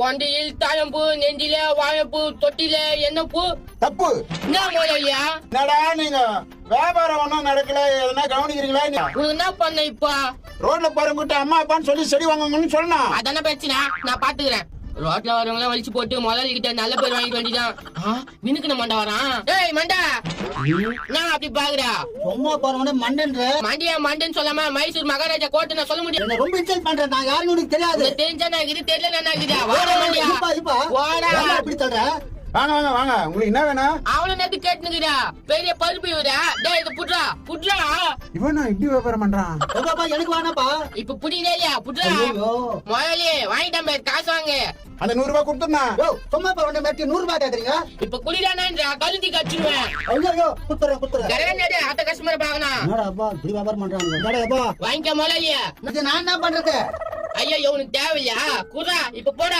கொண்டையில் தாழம்பூ, நெஞ்சில வாழைப்பூ, தொட்டில என்ன பூ? தப்பு. என்ன முதலியா? என்னடா நீங்க வியாபாரம் ஒண்ணும் நடக்கல, எதனா கவனிக்கிறீங்களா? உனக்கு என்ன பண்ண இப்ப? ரோட்ல போறவங்கிட்ட அம்மா அப்பான்னு சொல்லி செடி வாங்குங்கன்னு சொல்லணும். அதான பிரச்சனை, நான் பாத்துக்கிறேன். ரோட்ல வரவங்கள வலிச்சு போட்டு முதலாளி கிட்ட நல்ல பேர் வாங்கிக்க வேண்டியதான். மினுக்கு மண்டா வரான். ஏய் மண்டா, நான் அப்படி பாக்குறா? சும்மா போறவன மண்டன்ற மண்டியா மண்டன் சொல்லாம மைசூர் மகாராஜா கோட்டை நான் சொல்ல முடியும். ரொம்ப இன்சல்ட் பண்றேன். நான் யாருன்னு உனக்கு தெரியாது. தெரிஞ்சா நான் இது தெரியல நான் இருக்குதா? வாடா மண்டியா, வாடா. அப்படி சொல்ற? வாங்க வாங்க வாங்க, உங்களுக்கு என்ன வேணும்? அவள நேத்து கேட்டுனுக்குறா, பெரிய பருப்பு இவரா. டேய் இது புட்றா புட்றா. இவன் இப்படி வியாபாரம் பண்றான். எனக்கு வேணாப்பா. இப்ப புடினே இல்லையா? புட்றா முதலாளி, வாங்கிட்டேன் பாரு, காசு வாங்க. அந்த 100 ரூபாய் கொடுத்துருந்தா. சும்மா போறவன மேட்டி 100 ரூபாய் கேக்குறீங்க? இப்ப குளிரானா கழுத்தி கடிச்சிடுவேன். ஐயோ குத்துறேன். கரகண்டே அத்த கஸ்டமர் பாக்கணும். என்னடா அப்பா இப்படி வியாபாரம் பண்றாங்க? என்னடா அப்பா வாங்கிக்க முதலாளியா. இது நான் என்ன பண்றது? ஐயோ உனக்கு தேவையா? குறா இப்ப போடா.